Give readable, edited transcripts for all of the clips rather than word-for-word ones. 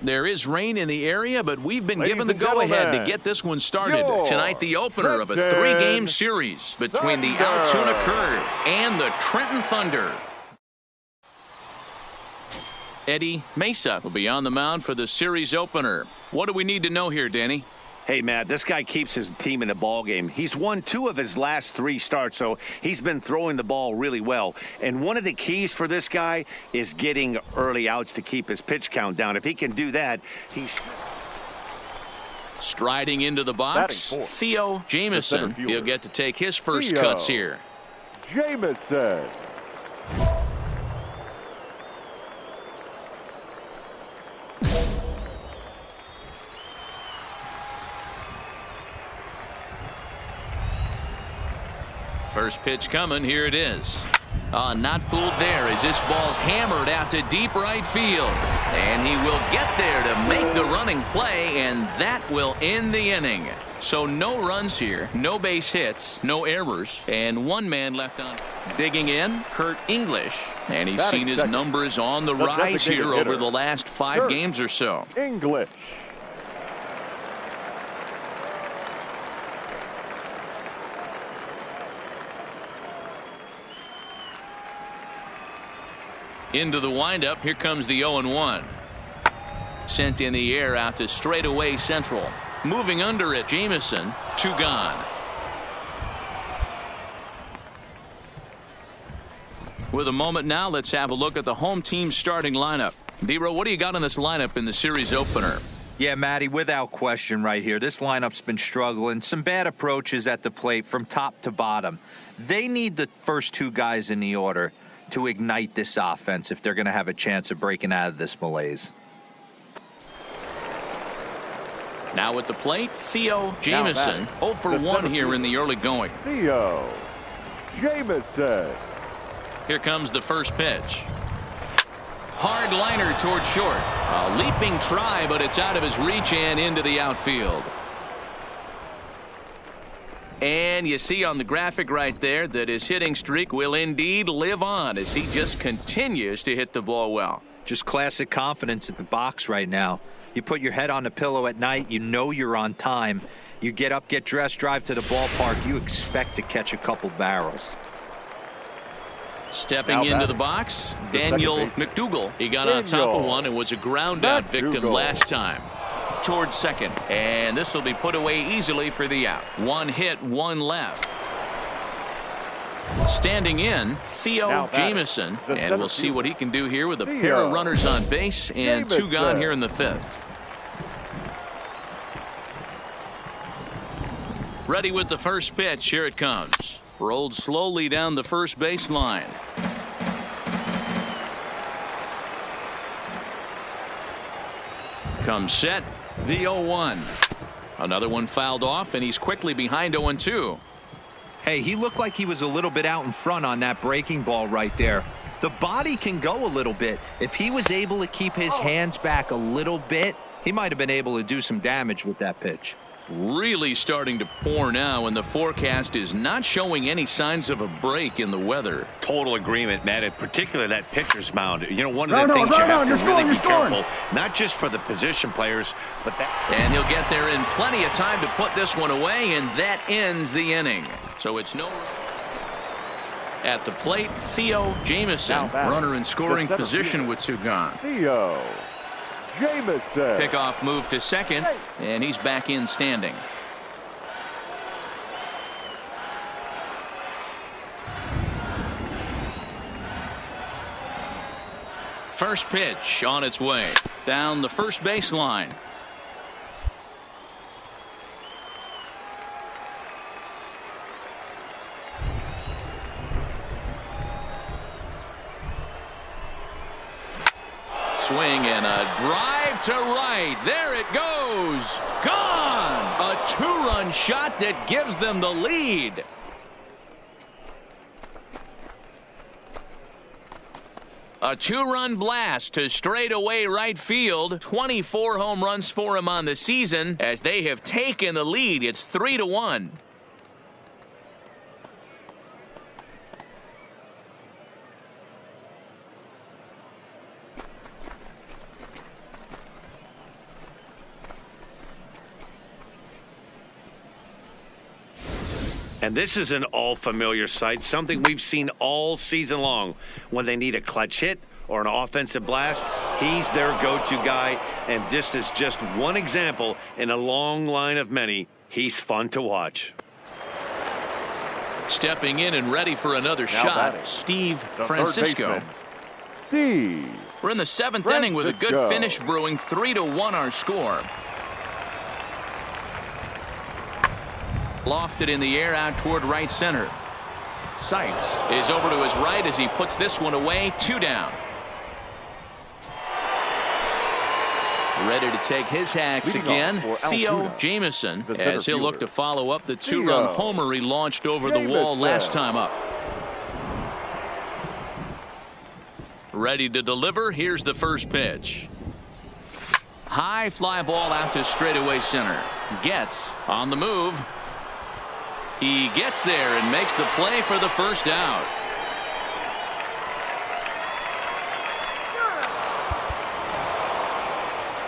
There is rain in the area, but we've been given the go-ahead to get this one started. Tonight, the opener of a 3-game series between the Altoona Curve and the Trenton Thunder. Eddie Mesa will be on the mound for the series opener. What do we need to know here, Danny? Hey, Matt, this guy keeps his team in the ball game. He's won 2 of his last 3 starts, so he's been throwing the ball really well. And one of the keys for this guy is getting early outs to keep his pitch count down. If he can do that, he should. Striding into the box, Theo Jamison. He'll get to take his first cuts here. Jamison. First pitch coming. Here it is. Not fooled there as this ball's hammered out to deep right field. And he will get there to make the running play, and that will end the inning. So no runs here, no base hits, no errors, and 1 man left on. Digging in, Kurt English. And he's seen his numbers on the rise here over the last 5 games or so. English. Into the windup. Here comes the 0-1. Sent in the air out to straightaway central. Moving under it, Jamison. 2 gone. With a moment now, let's have a look at the home team starting lineup. D-Row, what do you got on this lineup in the series opener? Yeah, Matty, without question right here. This lineup's been struggling. Some bad approaches at the plate from top to bottom. They need the first 2 guys in the order to ignite this offense if they're going to have a chance of breaking out of this malaise. Now at the plate, Theo Jamison. 0 for 1 here in the early going. Theo Jamison. Here comes the first pitch. Hard liner toward short. A leaping try, but it's out of his reach and into the outfield. And you see on the graphic right there that his hitting streak will indeed live on as he just continues to hit the ball well. Just classic confidence at the box right now. You put your head on the pillow at night, you know you're on time. You get up, get dressed, drive to the ballpark, you expect to catch a couple barrels. Stepping into the box, Daniel McDougal. He got on top of one and was a ground out victim last time. Towards second, and this will be put away easily for the out. 1 hit, 1 left. Standing in, Theo Jamison, and we'll see what he can do here with a pair of runners on base and 2 gone here in the 5th. Ready with the first pitch. Here it comes. Rolled slowly down the first baseline. Comes set. The 0-1. Another one fouled off, and he's quickly behind 0-2. Hey, he looked like he was a little bit out in front on that breaking ball right there. The body can go a little bit. If he was able to keep his hands back a little bit, he might have been able to do some damage with that pitch. Really starting to pour now, and the forecast is not showing any signs of a break in the weather. Total agreement, Matt. In particular, that pitcher's mound. You know, one of the things you have to really be careful, not just for the position players, but that. And he'll get there in plenty of time to put this one away, and that ends the inning. So it's no. At the plate, Theo Jamison, runner in scoring position with 2 gone. Theo Jamison. Pickoff move to second, and he's back in standing. First pitch on its way down the first baseline. Swing and a drive to right. There it goes. Gone. A 2-run shot that gives them the lead. A 2-run blast to straightaway right field. 24 home runs for him on the season as they have taken the lead. It's 3-1. And this is an all-familiar sight, something we've seen all season long. When they need a clutch hit or an offensive blast, he's their go-to guy. And this is just one example in a long line of many. He's fun to watch. Stepping in and ready for another Now shot, batting, Steve the Francisco. third baseman, Steve. We're in the 7th inning with a good Francisco. finish brewing. 3-1 our score. Lofted in the air out toward right center. Seitz is over to his right as he puts this one away. 2 down. Ready to take his hacks Leading again, off for Theo Altoona, Jamison, the center as he'll look fielder. to follow up the 2-run Theo homer he launched over the wall Jamison. last time up. Ready to deliver. Here's the first pitch. High fly ball out to straightaway center. Gets on the move. He gets there and makes the play for the first out.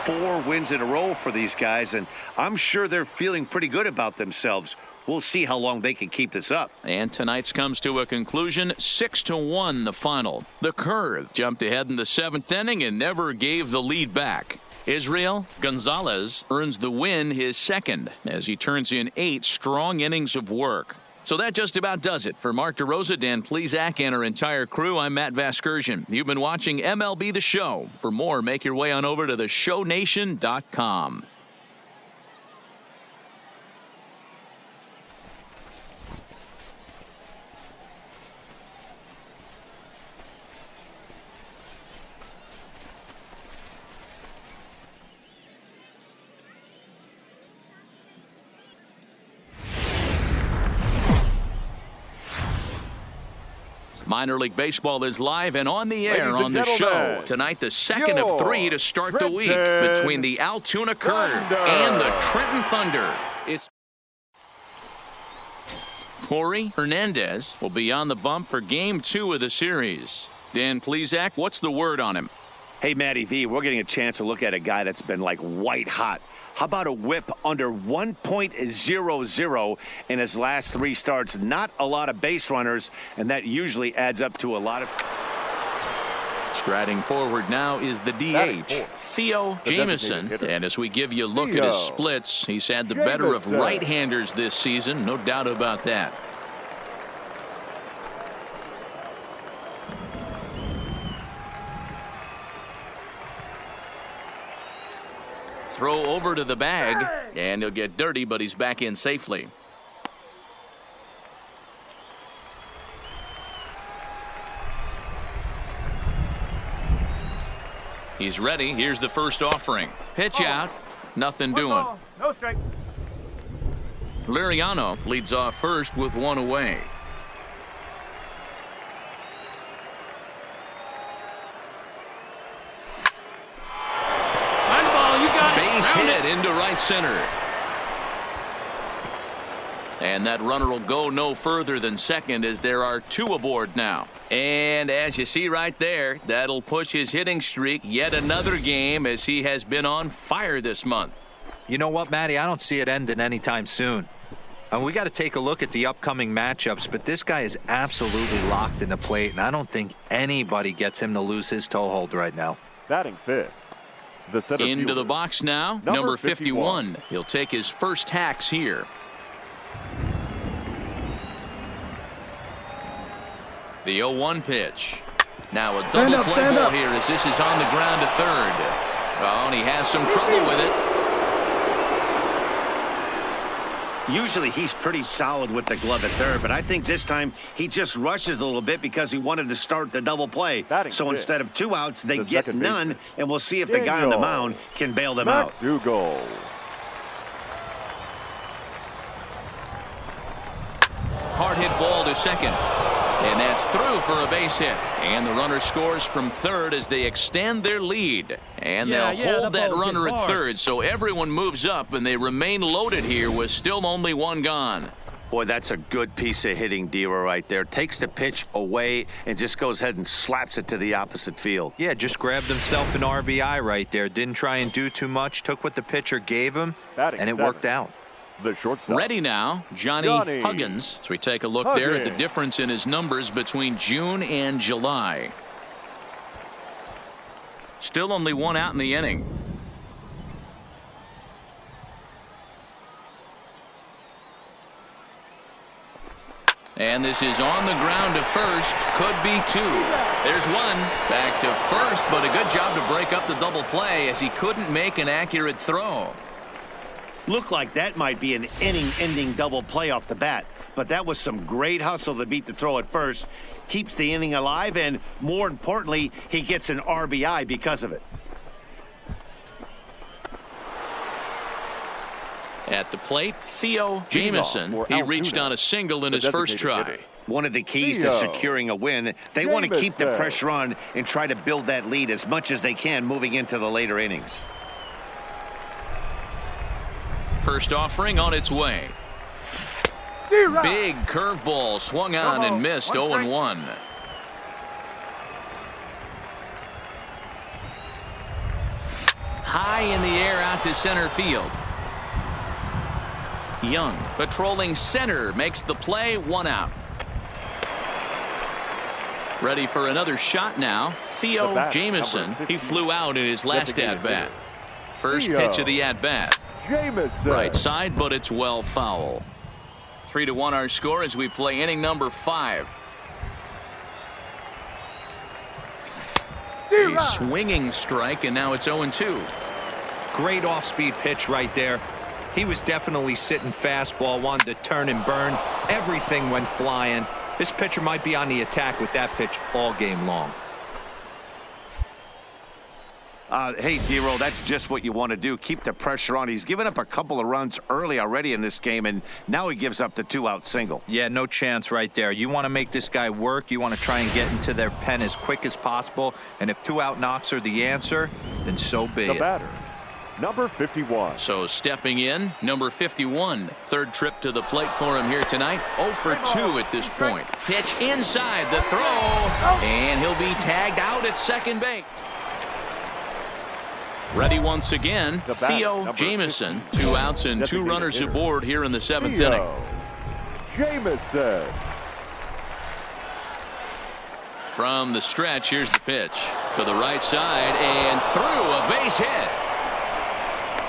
Four wins in a row for these guys, and I'm sure they're feeling pretty good about themselves. We'll see how long they can keep this up. And tonight's comes to a conclusion. 6-1 the final. The Curve jumped ahead in the 7th inning and never gave the lead back. Israel Gonzalez earns the win, his second, as he turns in 8 strong innings of work. So that just about does it. For Mark DeRosa, Dan Plesac, and our entire crew, I'm Matt Vasgersian. You've been watching MLB The Show. For more, make your way on over to theshownation.com. Minor League Baseball is live and on the air Ladies on and the show. gentlemen, Tonight, the second of 3 to start the week Trenton between the Altoona Curve Thunder. and the Trenton Thunder. It's Corey Hernandez will be on the bump for Game 2 of the series. Dan Plesac, what's the word on him? Hey, Matty V, we're getting a chance to look at a guy that's been like white hot. How about a whip under 1.00 in his last 3 starts? Not a lot of base runners, and that usually adds up to a lot of... Striding forward now is the Batting DH, fourth, Theo the Jamison. designated hitter. And as we give you a look at his Theo splits, he's had the better of Jamison. right-handers this season, no doubt about that. Throw over to the bag, and he'll get dirty, but he's back in safely. He's ready. Here's the first offering. Pitch out. Nothing doing. No strike. Liriano leads off first with 1 away. Base hit into right center. And that runner will go no further than second as there are 2 aboard now. And as you see right there, that'll push his hitting streak yet another game as he has been on fire this month. You know what, Matty? I don't see it ending anytime soon. And we got to take a look at the upcoming matchups, but this guy is absolutely locked in the plate, and I don't think anybody gets him to lose his toehold right now. Batting fifth, the center Into fielder, the box now, number 51. He'll take his first hacks here. The 0-1 pitch. Now a double play ball here as this is on the ground to third. Oh, and he has some trouble with it. Usually he's pretty solid with the glove at third, but I think this time he just rushes a little bit because he wanted to start the double play. Batting So fifth, instead of 2 outs, they the get second none, baseman, and we'll see if the guy on the Daniel mound can bail them out. McDougal. Hard hit ball to second. And that's through for a base hit. And the runner scores from third as they extend their lead. And they'll hold that runner at third. So everyone moves up and they remain loaded here with still only 1 gone. Boy, that's a good piece of hitting, Dero, right there. Takes the pitch away and just goes ahead and slaps it to the opposite field. Yeah, just grabbed himself an RBI right there. Didn't try and do too much. Took what the pitcher gave him, Batting and it seventh, worked out. The shortstop. Ready now, Johnny Huggins. So we take a look there at the difference in his numbers between June and July. Still only one out in the inning. And this is on the ground to first. Could be two. There's one. Back to first, but a good job to break up the double play as he couldn't make an accurate throw. Looked like that might be an inning-ending double play off the bat, but that was some great hustle to beat the throw at first. Keeps the inning alive, and more importantly, he gets an RBI because of it. At the plate, Theo Jamieson. He reached on a single in his first try. One of the keys to securing a win, they want to keep the pressure on and try to build that lead as much as they can moving into the later innings. First offering on its way. Big curveball swung on and missed. 0-1. High in the air out to center field. Young patrolling center makes the play. 1 out. Ready for another shot now. Theo Jamieson. He flew out in his last at bat. First pitch of the at bat. Right side, but it's well foul. 3-1 our score as we play inning number 5. A swinging strike, and now it's 0-2. Great off-speed pitch right there. He was definitely sitting fastball, wanted to turn and burn. Everything went flying. This pitcher might be on the attack with that pitch all game long. Hey, D-Roll, that's just what you want to do. Keep the pressure on. He's given up a couple of runs early already in this game, and now he gives up the 2-out single. Yeah, no chance right there. You want to make this guy work. You want to try and get into their pen as quick as possible. And if 2-out knocks are the answer, then so be The it. batter, number 51. So stepping in, number 51. Third trip to the plate for him here tonight. 0 for 2 at this point. Pitch inside the throw, and he'll be tagged out at second base. Ready once again, Theo Jamieson. 2 outs and 2 runners aboard here in the 7th inning. Jamieson. From the stretch, here's the pitch. To the right side and through, a base hit.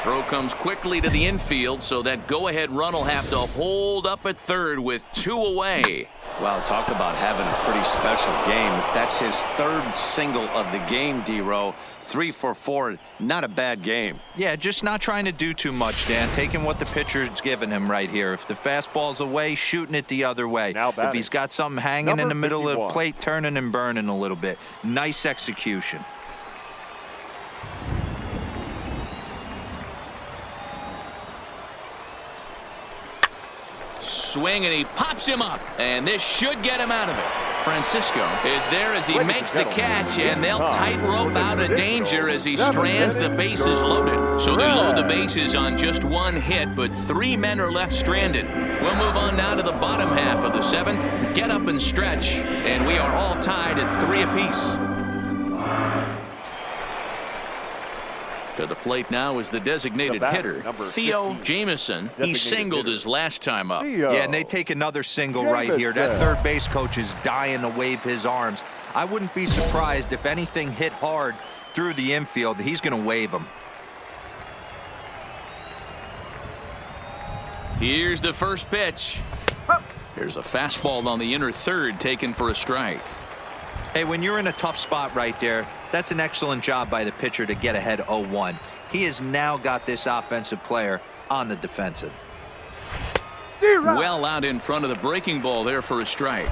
Throw comes quickly to the infield, so that go-ahead run will have to hold up at third with 2 away. Wow, talk about having a pretty special game. That's his 3rd single of the game, D-Row. 3 for 4, not a bad game. Yeah, just not trying to do too much, Dan. Taking what the pitcher's giving him right here. If the fastball's away, shooting it the other way. If he's got something hanging in the middle of the plate, turning and burning a little bit. Nice execution. Swing, and he pops him up, and this should get him out of it. Francisco is there as he makes the catch, and they'll tightrope out of danger as he strands the bases loaded. So they load the bases on just 1 hit, but 3 men are left stranded. We'll move on now to the bottom half of the 7th. Get up and stretch, and we are all tied at 3 apiece. To the plate now is the designated hitter, Theo Jamieson. He singled his last time up. Yeah, and they take another single right here. That third base coach is dying to wave his arms. I wouldn't be surprised if anything hit hard through the infield. He's going to wave them. Here's the first pitch. Here's a fastball on the inner third taken for a strike. Hey, when you're in a tough spot right there, that's an excellent job by the pitcher to get ahead 0-1. He has now got this offensive player on the defensive. Well out in front of the breaking ball there for a strike.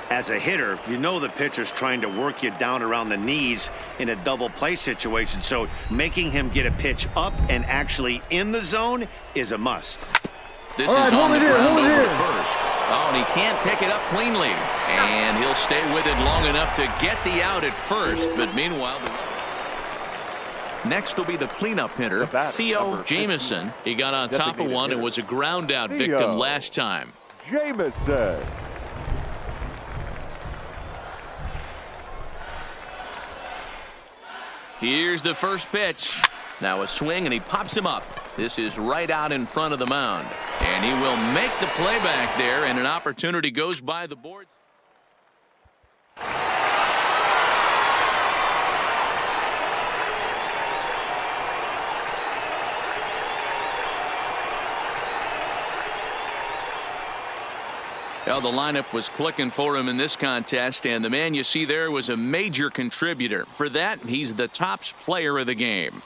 As a hitter, you know the pitcher's trying to work you down around the knees in a double play situation, so making him get a pitch up and actually in the zone is a must. This is on the ground over to first. Oh, and he can't pick it up cleanly. And he'll stay with it long enough to get the out at first. But meanwhile, next will be the cleanup hitter, Theo Jamieson. He got on top of one and was a ground out victim last time. Jamieson. Here's the first pitch. Now a swing, and he pops him up. This is right out in front of the mound. And he will make the play back there, and an opportunity goes by the boards. Well, the lineup was clicking for him in this contest, and the man you see there was a major contributor. For that, he's the top player of the game.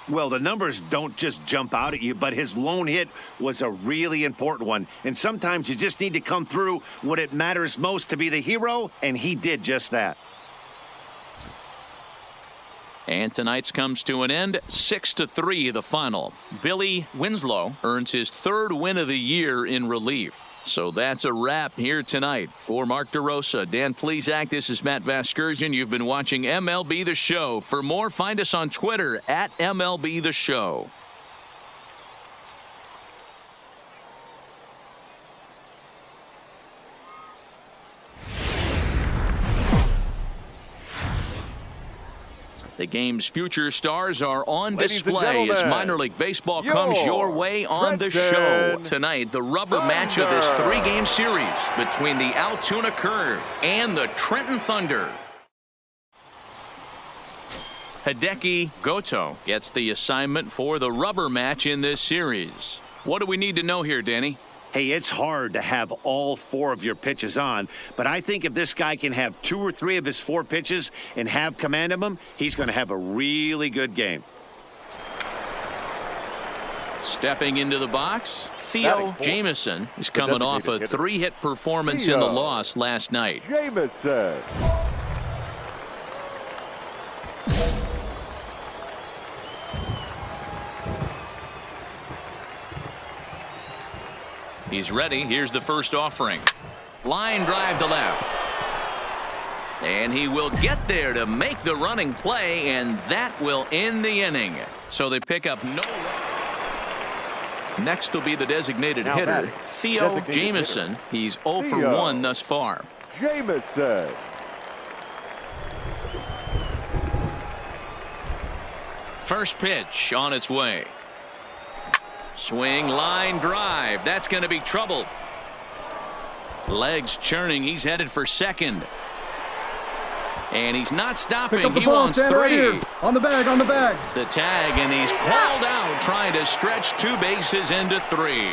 Well, the numbers don't just jump out at you, but his lone hit was a really important one. And sometimes you just need to come through when it matters most to be the hero, and he did just that. And tonight's comes to an end, 6-3 the final. Billy Winslow earns his 3rd win of the year in relief. So that's a wrap here tonight. For Mark DeRosa, Dan Plesac, this is Matt Vasgersian. You've been watching MLB The Show. For more, find us on Twitter at MLB The Show. The game's future stars are on display as minor league baseball comes your way on the show. Tonight, the rubber match of this 3-game series between the Altoona Curve and the Trenton Thunder. Hideki Goto gets the assignment for the rubber match in this series. What do we need to know here, Danny? Hey, it's hard to have all 4 of your pitches on, but I think if this guy can have 2 or 3 of his 4 pitches and have command of them, he's going to have a really good game. Stepping into the box, Theo Jamieson is coming off a 3-hit performance in the loss last night. Jamieson. He's ready. Here's the first offering. Line drive to left. And he will get there to make the running play, and that will end the inning. So they pick up no run. Next will be the designated hitter, Theo Jamieson. He's 0 for 1 thus far. Jamieson. First pitch on its way. Swing, line drive. That's going to be trouble. Legs churning. He's headed for second. And he's not stopping. He wants 3. Right here. On the bag, on the bag. The tag, and he's called out, trying to stretch 2 bases into 3.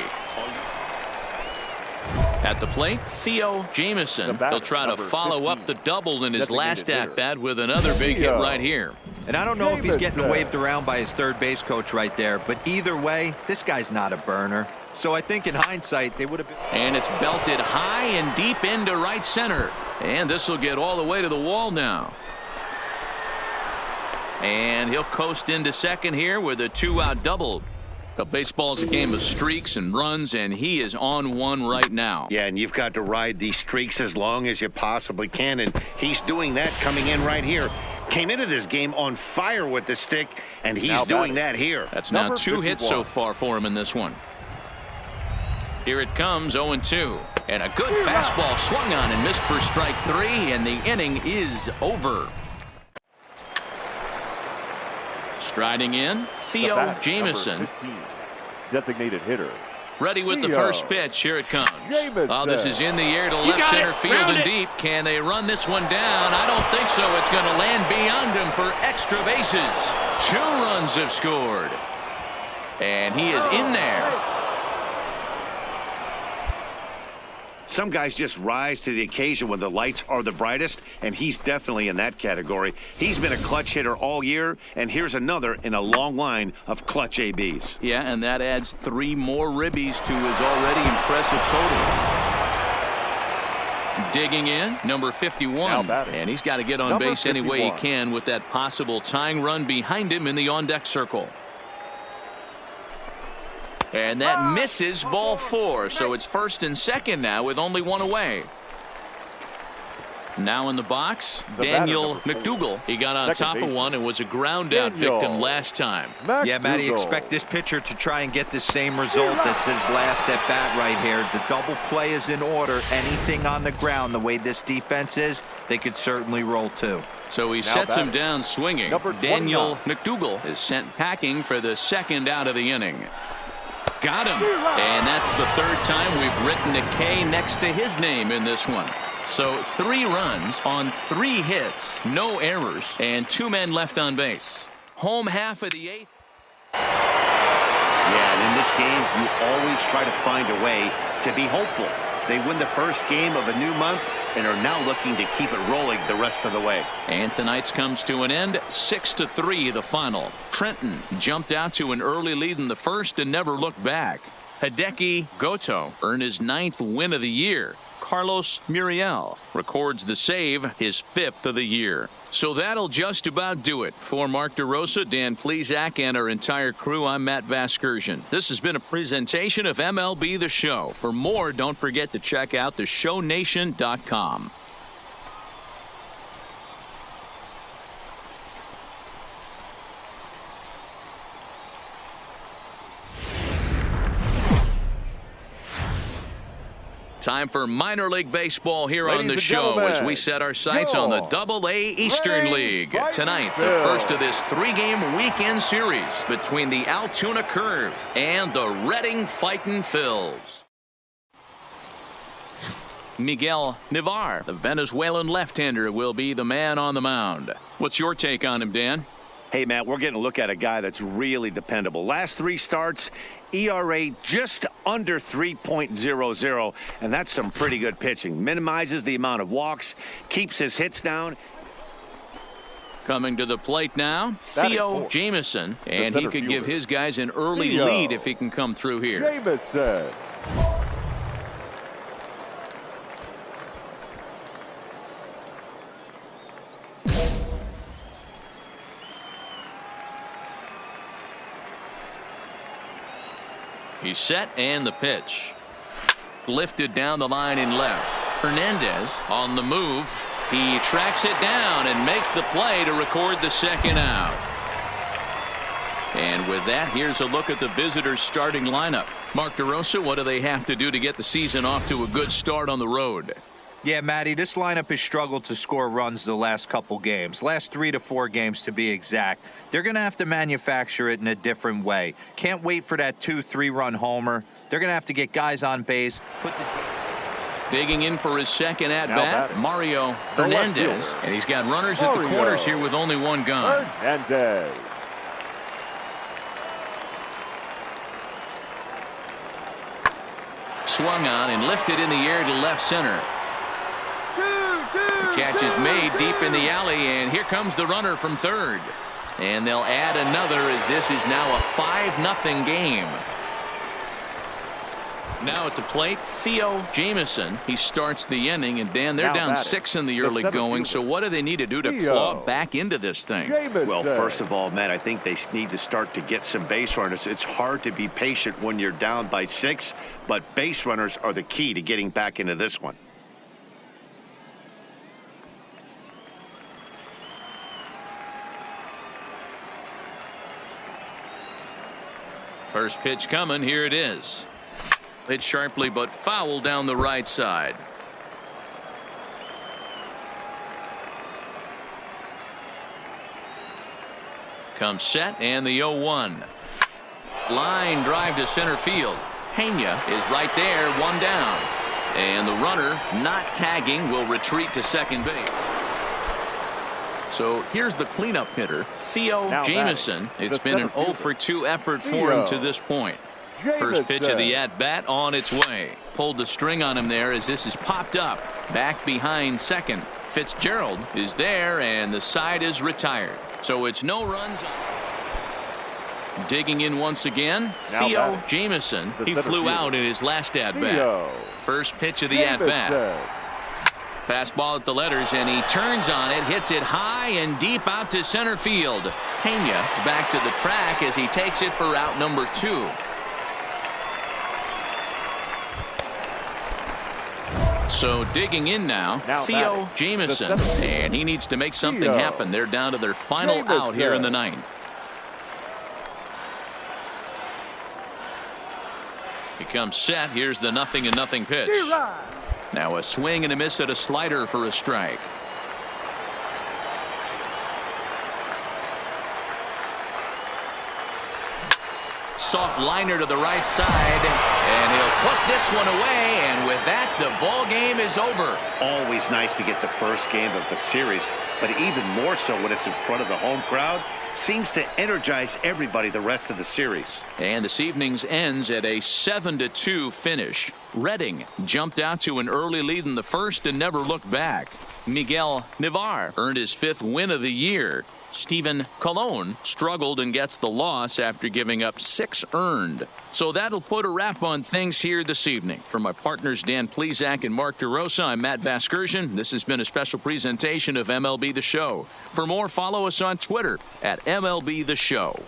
At the plate, Theo Jamieson. He'll try to follow up the double in his last at-bat with another big hit right here. And I don't know if he's getting waved around by his third base coach right there, but either way, this guy's not a burner. So I think in hindsight, they would have been. And it's belted high and deep into right center. And this will get all the way to the wall now. And he'll coast into second here with a 2-out double. But baseball's a game of streaks and runs, and he is on one right now. Yeah, and you've got to ride these streaks as long as you possibly can, and he's doing that coming in right here. Came into this game on fire with the stick, and he's doing that here. That's now 2 hits so far for him in this one. Here it comes, 0-2. And a good fastball swung on and missed for strike 3, and the inning is over. Striding in, Theo Jamieson. Designated hitter. Ready with the first pitch. Here it comes. Oh, this is in the air to left center field and deep. Can they run this one down? I don't think so. It's going to land beyond him for extra bases. 2 runs have scored. And he is in there. Some guys just rise to the occasion when the lights are the brightest, and he's definitely in that category. He's been a clutch hitter all year, and here's another in a long line of clutch ABs. Yeah, and that adds 3 more ribbies to his already impressive total. Digging in, number 51, and he's got to get on base any way he can with that possible tying run behind him in the on-deck circle. And that misses, ball 4, so it's first and second now with only 1 away. Now in the box, The Daniel batter, number 4. McDougal. He got on Second top of baseman. one and was a ground out Daniel victim last time. Yeah, Matty, McDougal. expect this pitcher to try and get the same result as his last at bat right here. The double play is in order. Anything on the ground, the way this defense is, they could certainly roll too. So he Now sets him batting. down swinging. Number Daniel 29. McDougal is sent packing for the second out of the inning. Got him. And that's the third time we've written a K next to his name in this one. So 3 runs on 3 hits, no errors, and 2 men left on base. Home half of the 8th. Yeah, and in this game, you always try to find a way to be hopeful. They win the first game of a new month and are now looking to keep it rolling the rest of the way. And tonight's comes to an end, 6-3 the final. Trenton jumped out to an early lead in the first and never looked back. Hideki Goto earned his 9th win of the year. Carlos Muriel records the save, his 5th of the year. So that'll just about do it. For Mark DeRosa, Dan Plesac, and our entire crew, I'm Matt Vasgersian. This has been a presentation of MLB The Show. For more, don't forget to check out theshownation.com. Time for minor league baseball here on Ladies the and show gentlemen, as we set our sights on the your Double-A Eastern ready, League. fight, Tonight, the fill. first of this 3-game weekend series between the Altoona Curve and the Reading Fightin' Phils. Miguel Navar, the Venezuelan left-hander, will be the man on the mound. What's your take on him, Dan? Hey, Matt, we're getting a look at a guy that's really dependable. Last 3 starts, ERA just under 3.00, and that's some pretty good pitching. Minimizes the amount of walks, keeps his hits down. Coming to the plate now, Batting Theo fourth. Jamison, and he center could give fielder. his guys an early Theo lead if he can come through here. Jamison. He's set, and the pitch. Lifted down the line in left. Hernandez on the move. He tracks it down and makes the play to record the second out. And with that, here's a look at the visitors' starting lineup. Mark DeRosa, what do they have to do to get the season off to a good start on the road? Yeah, Matty, this lineup has struggled to score runs the last couple games. Last 3 to 4 games to be exact. They're going to have to manufacture it in a different way. Can't wait for that 2-3 run homer. They're going to have to get guys on base. Digging in for his second at Now bat, batting. Mario The left Hernandez. fielder. And he's got runners at the Mario corners here with only 1 gun. Hernandez. Swung on and lifted in the air to left center. Catch is made deep in the alley, and here comes the runner from third. And they'll add another as this is now a 5-0 game. Now at the plate, Theo Jamison. He starts the inning, and Dan, they're Now down batting. 6 in the The early center going. fielder. So what do they need to do to Theo claw back into this thing? Jamison. Well, first of all, Matt, I think they need to start to get some base runners. It's hard to be patient when you're down by 6, but base runners are the key to getting back into this one. First pitch coming. Here it is. Hit sharply but foul down the right side. Comes set, and the 0-1. Line drive to center field. Pena is right there, 1 down. And the runner, not tagging, will retreat to second base. So here's the cleanup hitter, Theo Now Jamison. batting, It's the been an center 0 for 2 effort for him to Theo this point. First pitch of the Jamison. at-bat on its way. Pulled the string on him there as this is popped up. Back behind second. Fitzgerald is there, and the side is retired. So it's no runs. Digging in once again, Now Theo batting, Jamison. the He center flew fielder. out in his last at-bat. Theo First pitch of the at-bat. Jamison. Fastball at the letters, and he turns on it, hits it high and deep out to center field. Pena is back to the track as he takes it for out number 2. So digging in now Theo batting, Jamieson, and he needs to make something Theo happen. They're down to their final out here in the ninth. He comes set. Here's the 0-0 pitch. Now a swing and a miss at a slider for a strike. Soft liner to the right side, and he'll put this one away, and with that the ball game is over. Always nice to get the first game of the series, but even more so when it's in front of the home crowd. Seems to energize everybody the rest of the series. And this evening's ends at a 7-2 finish. Redding jumped out to an early lead in the first and never looked back. Miguel Navar earned his 5th win of the year. Steven Colon struggled and gets the loss after giving up 6 earned. So that'll put a wrap on things here this evening. For my partners Dan Plesac and Mark DeRosa, I'm Matt Vasgersian. This has been a special presentation of MLB The Show. For more, follow us on Twitter at MLB The Show.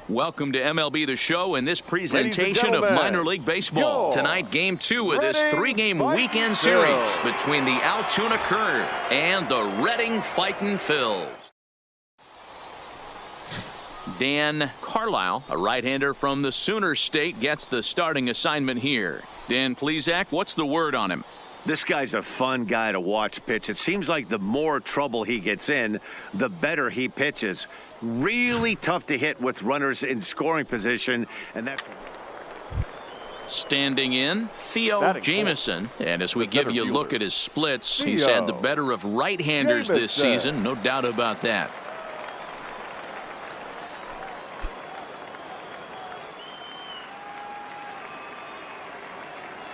Welcome to MLB The Show and this presentation of minor league baseball. Tonight, game 2 of this 3-game weekend series between the Altoona Curve and the Reading Fightin' Phils. Dan Carlisle, a right-hander from the Sooner State, gets the starting assignment here. Dan Plesac, what's the word on him? This guy's a fun guy to watch pitch. It seems like the more trouble he gets in, the better he pitches. Really tough to hit with runners in scoring position, and that's standing in Theo Jamieson. And as we give you a look at his splits, he's had the better of right-handers this season, no doubt about that.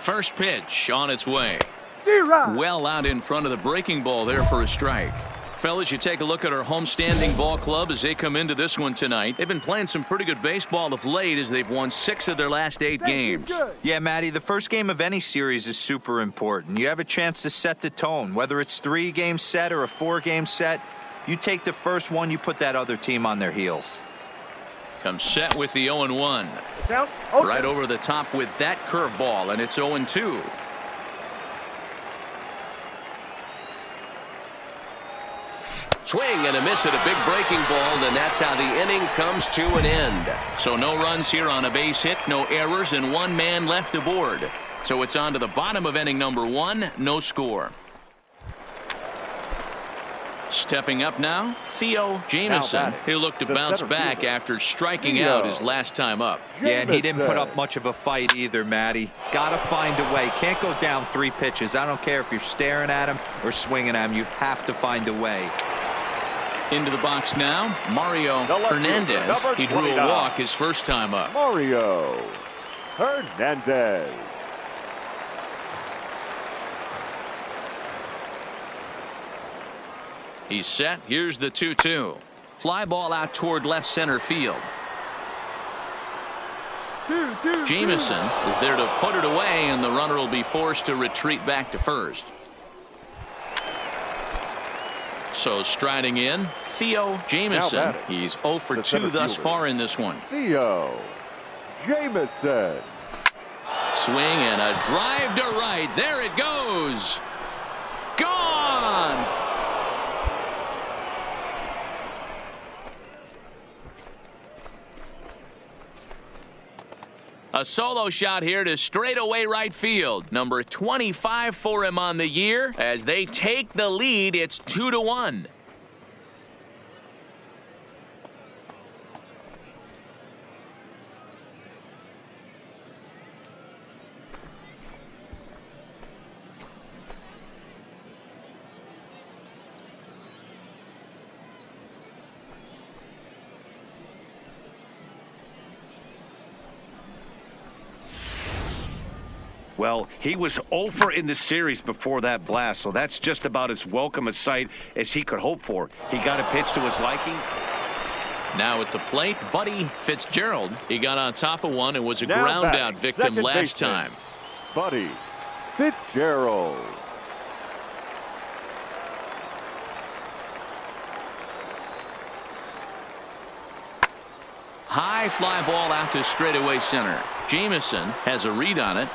First pitch on its way. Well out in front of the breaking ball there for a strike. Fellas, you take a look at our homestanding ball club as they come into this one tonight. They've been playing some pretty good baseball of late as they've won 6 of their last 8 games. Yeah, Matty, the first game of any series is super important. You have a chance to set the tone. Whether it's 3-game set or a 4-game set, you take the first one, you put that other team on their heels. Comes set with the 0-1. Right over the top with that curveball, and it's 0-2. Swing and a miss at a big breaking ball, and that's how the inning comes to an end. So no runs here on a base hit, no errors, and 1 man left aboard. So it's on to the bottom of inning number 1, no score. Stepping up now, Theo Jamieson. He looked to bounce back after striking out his last time up. Yeah, and he didn't put up much of a fight either, Matty. Got to find a way. Can't go down 3 pitches. I don't care if you're staring at him or swinging at him. You have to find a way. Into the box now, Mario Hernandez. He drew a walk his first time up. Mario Hernandez. He's set. Here's the 2-2. Fly ball out toward left center field. Jamieson is there to put it away, and the runner will be forced to retreat back to first. So striding in, Theo Jamieson. He's 0 for 2 thus far in this one. Theo Jamieson. Swing and a drive to right. There it goes. Gone. A solo shot here to straightaway right field. Number 25 for him on the year. As they take the lead, it's 2-1. Well, he was 0 for in the series before that blast, so that's just about as welcome a sight as he could hope for. He got a pitch to his liking. Now at the plate, Buddy Fitzgerald. He got on top of one and was a ground out victim last time. Buddy Fitzgerald. High fly ball out to straightaway center. Jameson has a read on it.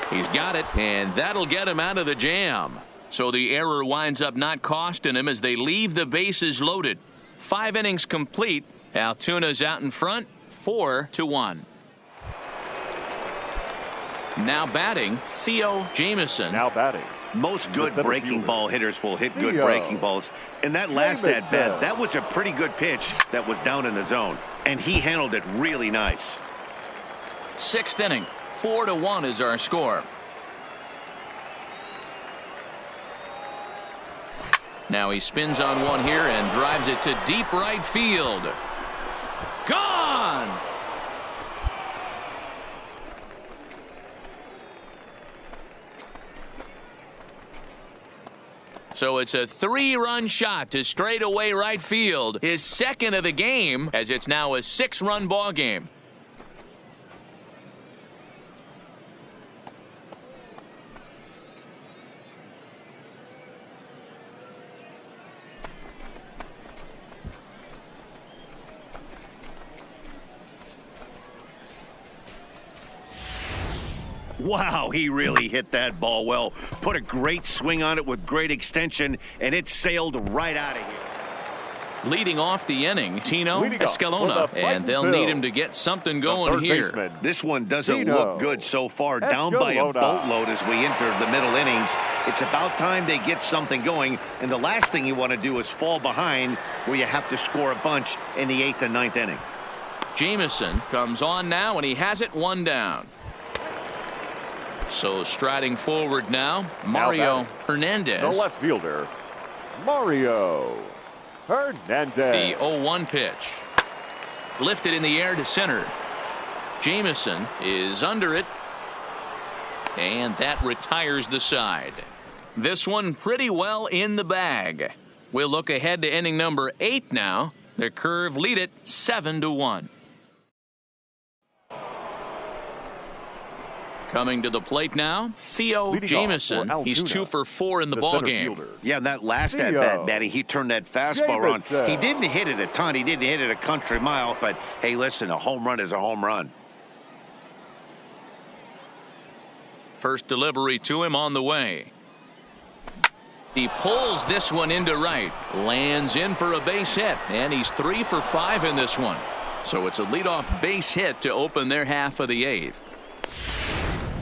He's got it, and that'll get him out of the jam. So the error winds up not costing him as they leave the bases loaded. 5 innings complete. Altuna's out in front, 4-1. Now batting, Theo Jameson. Now batting. Most good breaking ball hitters will hit good Theo breaking balls. And that last Jameson. at-bat, that was a pretty good pitch that was down in the zone. And he handled it really nice. 6th inning, 4-1 is our score. Now he spins on one here and drives it to deep right field. Gone! So it's a 3-run shot to straightaway right field. His second of the game, as it's now a 6-run ball game. Wow, he really hit that ball well. Put a great swing on it with great extension, and it sailed right out of here. Leading off the inning, Tino Leading off Escalona, for the and they'll Fighting need him Phil. to get something The going third here. baseman. This one doesn't Tino look good so far. Down by a Escalona. boatload as we enter the middle innings. It's about time they get something going. And the last thing you want to do is fall behind where you have to score a bunch in the 8th and 9th inning. Jameson comes on now, and he has it 1 down. So striding forward now, Mario batting. Hernandez. The left fielder, Mario Hernandez. The 0-1 pitch. Lifted in the air to center. Jameson is under it. And that retires the side. This one pretty well in the bag. We'll look ahead to inning number 8 now. The Curve lead it 7-1. Coming to the plate now, Theo Leading off Jameson. for He's Altoona, 2 for 4 in the the ball center game. fielder. Yeah, that last Theo at-bat, Matty, he turned that fastball on. Jameson. He didn't hit it a ton. He didn't hit it a country mile. But, hey, listen, a home run is a home run. First delivery to him on the way. He pulls this one into right. Lands in for a base hit. And he's 3 for 5 in this one. So it's a leadoff base hit to open their half of the 8th.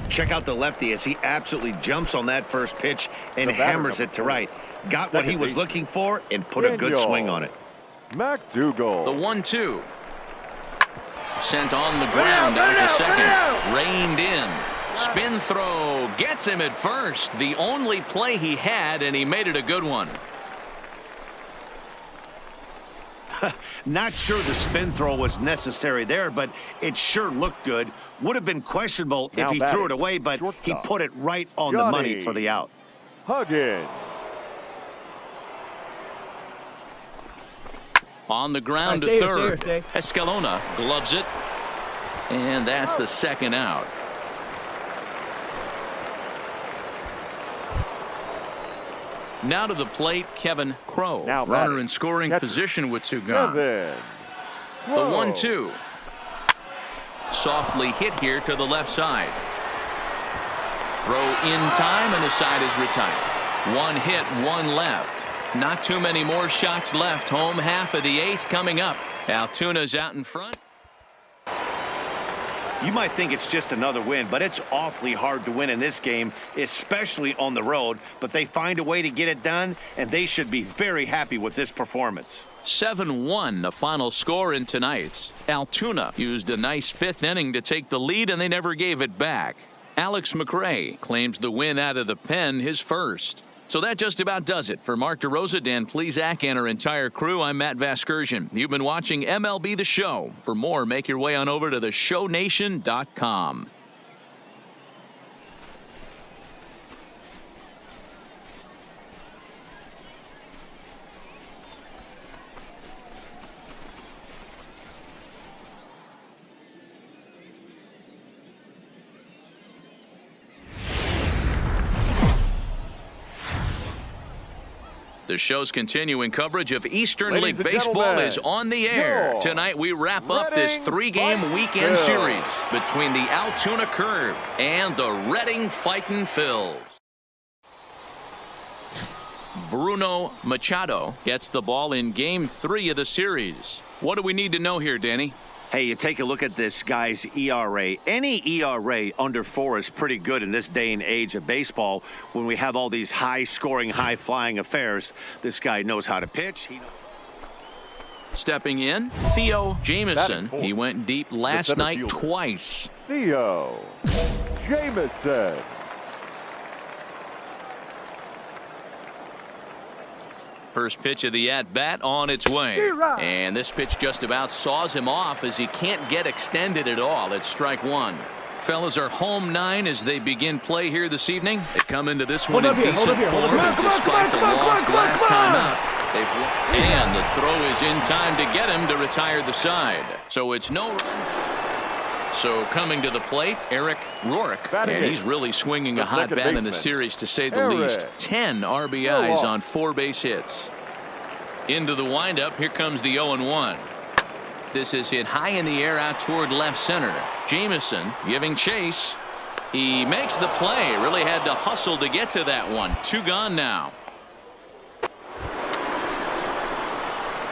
Check out the lefty as he absolutely jumps on that first pitch and The batter, hammers it to right. Got what he second was base, looking for and put a good Daniel swing on it. McDougal. The 1-2. Sent on the ground out to second. Reined in. Spin throw. Gets him at first. The only play he had, and he made it a good one. Not sure the spin throw was necessary there, but it sure looked good. Would have been questionable if Now he batting, threw it away, but he shortstop, put it right on the money Johnny for the out. Huggins. On the ground to Stay here, third. stay here, Escalona gloves it. And that's the second out. Now to the plate, Kevin Crowe. Now Runner batting, in scoring catcher, position with 2 gone. Kevin The 1-2. Softly hit here to the left side. Throw in time, and the side is retired. 1 hit, 1 left. Not too many more shots left. Home half of the 8th coming up. Altuna's out in front. You might think it's just another win, but it's awfully hard to win in this game, especially on the road. But they find a way to get it done, and they should be very happy with this performance. 7-1 the final score in tonight's. Altoona used a nice 5th inning to take the lead, and they never gave it back. Alex McRae claims the win out of the pen, his first. So that just about does it. For Mark DeRosa, Dan Plesac, and our entire crew, I'm Matt Vasgersian. You've been watching MLB The Show. For more, make your way on over to theshownation.com. The show's continuing coverage of Eastern Ladies League and Baseball gentlemen, is on the air. your Tonight we wrap up this Reading three-game Fightin' weekend Phils. series between the Altoona Curve and the Reading Fightin' Phils. Bruno Machado gets the ball in Game 3 of the series. What do we need to know here, Danny? Hey, you take a look at this guy's ERA. Any ERA under 4 is pretty good in this day and age of baseball when we have all these high-scoring, high-flying affairs. This guy knows how to pitch. Stepping in, Theo Jamieson. fourth. He went deep last center night fielder. twice. Theo Jamieson. First pitch of the at-bat on its way. And this pitch just about saws him off as he can't get extended at all. It's strike one. Fellas are home 9 as they begin play here this evening. They come into this one in decent form as despite the loss last time out. And the throw is in time to get him to retire the side. So it's no runs. So coming to the plate, Eric Rourke. And he's really swinging a hot bat in the series, to say the least. 10 RBIs on 4 base hits. Into the windup, here comes the 0-1. This is hit high in the air out toward left center. Jamieson giving chase. He makes the play. Really had to hustle to get to that one. 2 gone now.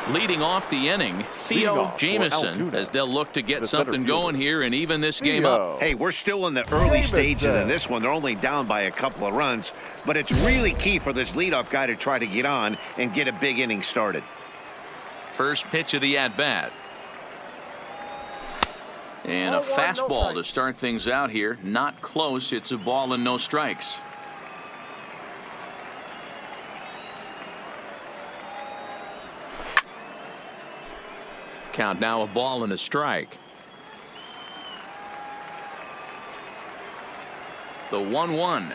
Leading off the inning, Theo Jamieson, as they'll look to get something going here and even this game up. Hey, we're still in the early stages of this one. They're only down by a couple of runs, but it's really key for this leadoff guy to try to get on and get a big inning started. First pitch of the at-bat. And a fastball to start things out here. Not close. It's a ball and no strikes. Count now, a ball and a strike. The 1-1.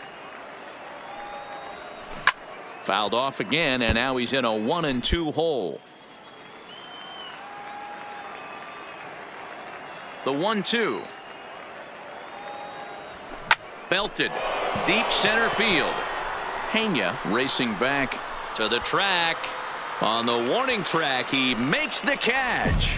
Fouled off again, and now he's in a 1-2 hole. The 1-2. Belted. Deep center field. Pena racing back to the track. On the warning track, he makes the catch.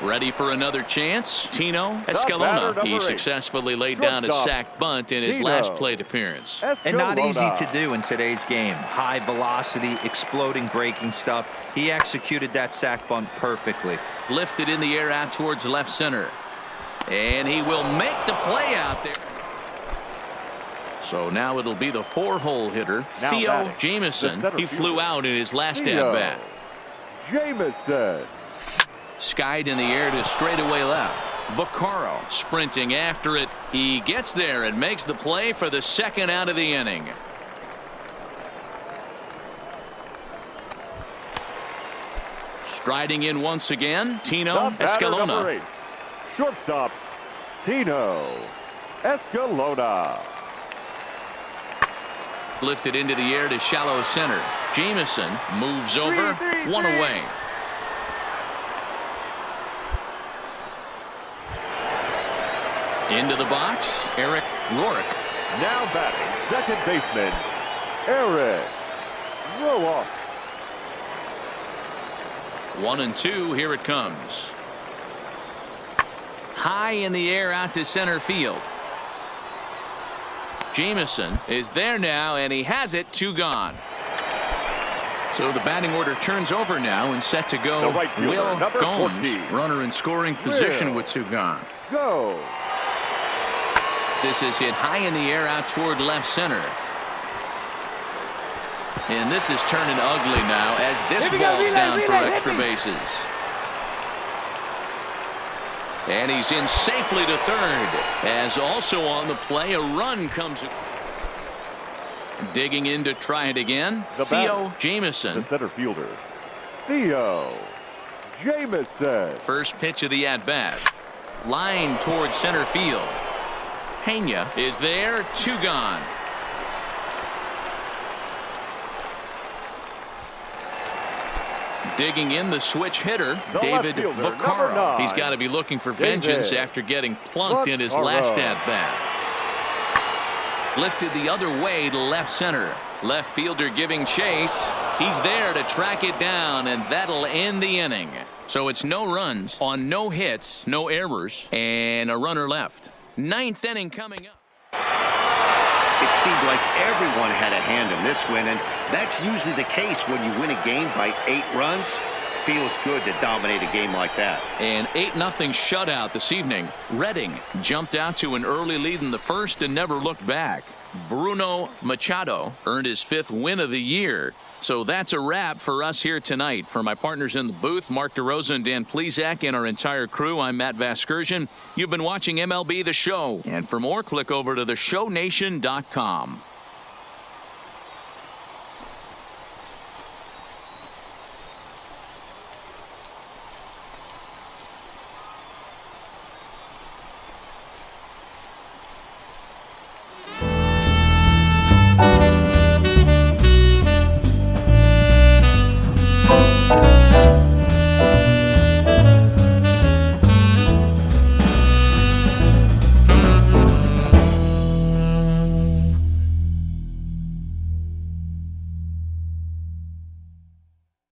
Ready for another chance. Tino Escalona. He successfully laid down a sac bunt in his last plate appearance. And not easy to do in today's game. High velocity, exploding breaking stuff. He executed that sac bunt perfectly. Lifted in the air out towards left center. And he will make the play out there. So now it'll be the 4-hole hitter, Theo Jamieson. He flew out in his last at-bat. Jamieson. Skied in the air to straightaway left. Vaccaro sprinting after it. He gets there and makes the play for the second out of the inning. Striding in once again, Tino Escalona. Shortstop, Tino Escalona. Lifted into the air to shallow center. Jamieson moves over, 1 away. Into the box, Eric Rourke. Now batting, second baseman, Eric Rourke. 1-2, here it comes. High in the air out to center field. Jamieson is there now, and he has it. 2 gone. So the batting order turns over now and set to go. Right fielder, Will number Gomes, 14. runner in scoring position with 2 gone. Go. This is hit high in the air out toward left center. And this is turning ugly now as this ball's down for extra bases. And he's in safely to third, as also on the play a run comes. Digging in to try it again, Theo Jamieson. The center fielder, Theo Jamieson. First pitch of the at-bat. Line towards center field. Pena is there. 2 gone. Digging in the switch hitter, David Vaccaro. He's got to be looking for vengeance after getting plunked in his last at-bat. Lifted the other way to left center. Left fielder giving chase. He's there to track it down, and that'll end the inning. So it's no runs on no hits, no errors, and a runner left. Ninth inning coming up. It seemed like everyone had a hand in this win, and that's usually the case when you win a game by 8 runs. Feels good to dominate a game like that. An 8-0 shutout this evening. Redding jumped out to an early lead in the first and never looked back. Bruno Machado earned his 5th win of the year. So that's a wrap for us here tonight. For my partners in the booth, Mark DeRosa and Dan Plesac, and our entire crew, I'm Matt Vasgersian. You've been watching MLB The Show. And for more, click over to theshownation.com.